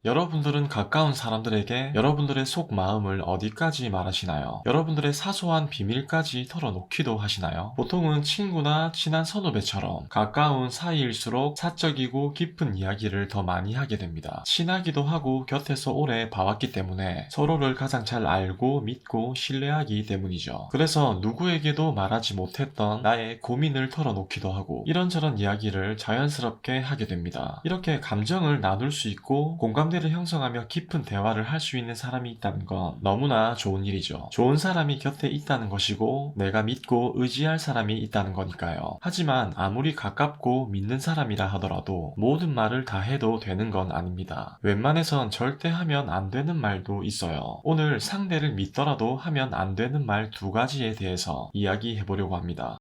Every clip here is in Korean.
여러분들은 가까운 사람들에게 여러분들의 속마음을 어디까지 말하시나요? 여러분들의 사소한 비밀까지 털어놓기도 하시나요? 보통은 친구나 친한 선후배처럼 가까운 사이일수록 사적이고 깊은 이야기를 더 많이 하게 됩니다. 친하기도 하고 곁에서 오래 봐왔기 때문에 서로를 가장 잘 알고 믿고 신뢰하기 때문이죠. 그래서 누구에게도 말하지 못했던 나의 고민을 털어놓기도 하고 이런저런 이야기를 자연스럽게 하게 됩니다. 이렇게 감정을 나눌 수 있고 공감대를 형성하며 깊은 대화를 할 수 있는 사람이 있다는 건 너무나 좋은 일이죠. 좋은 사람이 곁에 있다는 것이고 내가 믿고 의지할 사람이 있다는 거니까요. 하지만 아무리 가깝고 믿는 사람이라 하더라도 모든 말을 다 해도 되는 건 아닙니다. 웬만해선 절대 하면 안 되는 말도 있어요. 오늘 상대를 믿더라도 하면 안 되는 말 두 가지에 대해서 이야기해 보려고 합니다.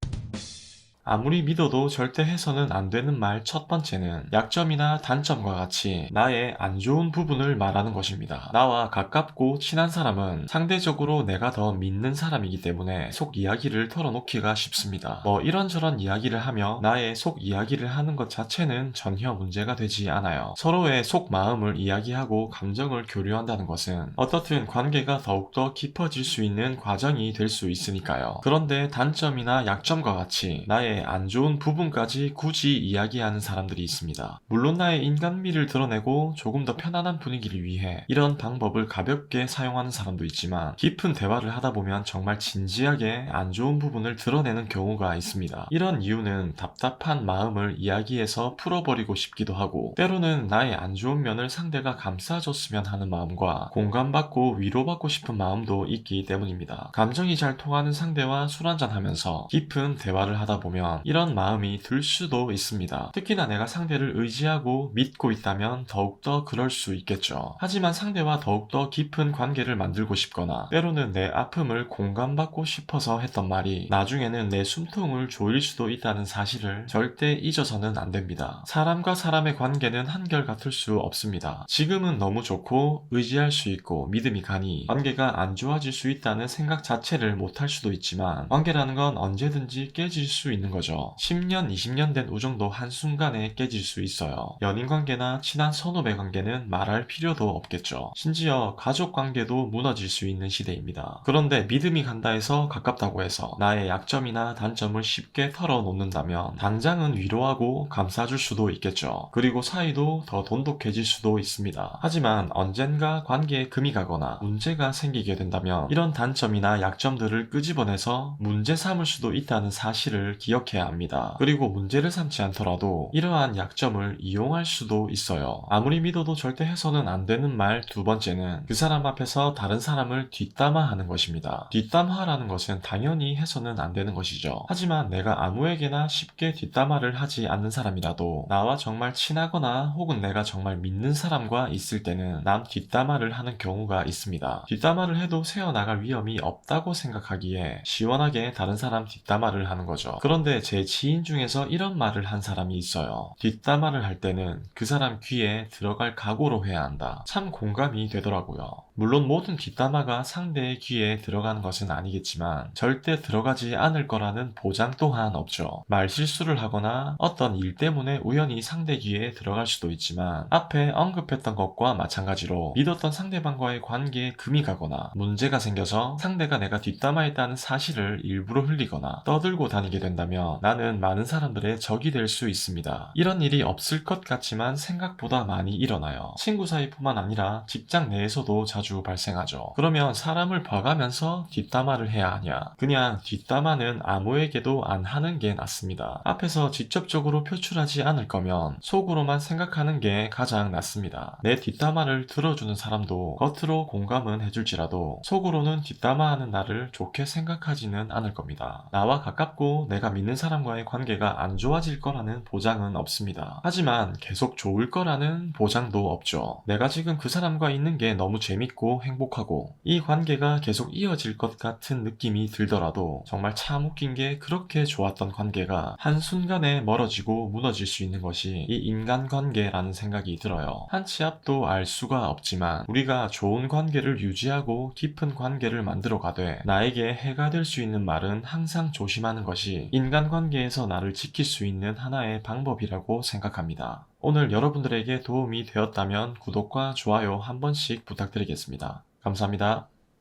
아무리 믿어도 절대 해서는 안 되는 말 첫 번째는 약점이나 단점과 같이 나의 안 좋은 부분을 말하는 것입니다. 나와 가깝고 친한 사람은 상대적으로 내가 더 믿는 사람이기 때문에 속 이야기를 털어놓기가 쉽습니다. 이런저런 이야기를 하며 나의 속 이야기를 하는 것 자체는 전혀 문제가 되지 않아요. 서로의 속 마음을 이야기하고 감정을 교류한다는 것은 어떻든 관계가 더욱더 깊어질 수 있는 과정이 될 수 있으니까요. 그런데 단점이나 약점과 같이 나의 안 좋은 부분까지 굳이 이야기하는 사람들이 있습니다. 물론 나의 인간미를 드러내고 조금 더 편안한 분위기를 위해 이런 방법을 가볍게 사용하는 사람도 있지만 깊은 대화를 하다 보면 정말 진지하게 안 좋은 부분을 드러내는 경우가 있습니다. 이런 이유는 답답한 마음을 이야기해서 풀어버리고 싶기도 하고 때로는 나의 안 좋은 면을 상대가 감싸줬으면 하는 마음과 공감받고 위로받고 싶은 마음도 있기 때문입니다. 감정이 잘 통하는 상대와 술 한잔하면서 깊은 대화를 하다 보면 이런 마음이 들 수도 있습니다. 특히나 내가 상대를 의지하고 믿고 있다면 더욱더 그럴 수 있겠죠. 하지만 상대와 더욱더 깊은 관계를 만들고 싶거나 때로는 내 아픔을 공감받고 싶어서 했던 말이 나중에는 내 숨통을 조일 수도 있다는 사실을 절대 잊어서는 안 됩니다. 사람과 사람의 관계는 한결같을 수 없습니다. 지금은 너무 좋고 의지할 수 있고 믿음이 가니 관계가 안 좋아질 수 있다는 생각 자체를 못할 수도 있지만 관계라는 건 언제든지 깨질 수 있는 거죠. 10년, 20년 된 우정도 한순간에 깨질 수 있어요. 연인 관계나 친한 선후배 관계는 말할 필요도 없겠죠. 심지어 가족 관계도 무너질 수 있는 시대입니다. 그런데 믿음이 간다 해서 가깝다고 해서 나의 약점이나 단점을 쉽게 털어놓는다면 당장은 위로하고 감싸줄 수도 있겠죠. 그리고 사이도 더 돈독해질 수도 있습니다. 하지만 언젠가 관계에 금이 가거나 문제가 생기게 된다면 이런 단점이나 약점들을 끄집어내서 문제 삼을 수도 있다는 사실을 기억해야 합니다. 그리고 문제를 삼지 않더라도 이러한 약점을 이용할 수도 있어요. 아무리 믿어도 절대 해서는 안 되는 말 두 번째는 그 사람 앞에서 다른 사람을 뒷담화하는 것입니다. 뒷담화라는 것은 당연히 해서는 안 되는 것이죠. 하지만 내가 아무에게나 쉽게 뒷담화를 하지 않는 사람이라도 나와 정말 친하거나 혹은 내가 정말 믿는 사람과 있을 때는 남 뒷담화를 하는 경우가 있습니다. 뒷담화를 해도 새어나갈 위험이 없다고 생각하기에 시원하게 다른 사람 뒷담화를 하는 거죠. 그런데 제 지인 중에서 이런 말을 한 사람이 있어요. 뒷담화를 할 때는 그 사람 귀에 들어갈 각오로 해야 한다. 참 공감이 되더라고요. 물론 모든 뒷담화가 상대의 귀에 들어가는 것은 아니겠지만 절대 들어가지 않을 거라는 보장 또한 없죠. 말실수를 하거나 어떤 일 때문에 우연히 상대 귀에 들어갈 수도 있지만 앞에 언급했던 것과 마찬가지로 믿었던 상대방과의 관계에 금이 가거나 문제가 생겨서 상대가 내가 뒷담화했다는 사실을 일부러 흘리거나 떠들고 다니게 된다면 나는 많은 사람들의 적이 될 수 있습니다. 이런 일이 없을 것 같지만 생각보다 많이 일어나요. 친구 사이뿐만 아니라 직장 내에서도 자주 발생하죠. 그러면 사람을 봐가면서 뒷담화를 해야 하냐? 그냥 뒷담화는 아무에게도 안 하는 게 낫습니다. 앞에서 직접적으로 표출하지 않을 거면 속으로만 생각하는 게 가장 낫습니다. 내 뒷담화를 들어주는 사람도 겉으로 공감은 해줄지라도 속으로는 뒷담화하는 나를 좋게 생각하지는 않을 겁니다. 나와 가깝고 내가 믿는 사람과의 관계가 안 좋아질 거라는 보장은 없습니다. 하지만 계속 좋을 거라는 보장도 없죠. 내가 지금 그 사람과 있는 게 너무 재밌고 재밌고 행복하고 이 관계가 계속 이어질 것 같은 느낌이 들더라도 정말 참 웃긴 게 그렇게 좋았던 관계가 한순간에 멀어지고 무너질 수 있는 것이 이 인간관계라는 생각이 들어요. 한 치 앞도 알 수가 없지만 우리가 좋은 관계를 유지하고 깊은 관계를 만들어 가되 나에게 해가 될 수 있는 말은 항상 조심하는 것이 인간관계에서 나를 지킬 수 있는 하나의 방법이라고 생각합니다. 오늘 여러분들에게 도움이 되었다면 구독과 좋아요 한 번씩 부탁드리겠습니다. 감사합니다.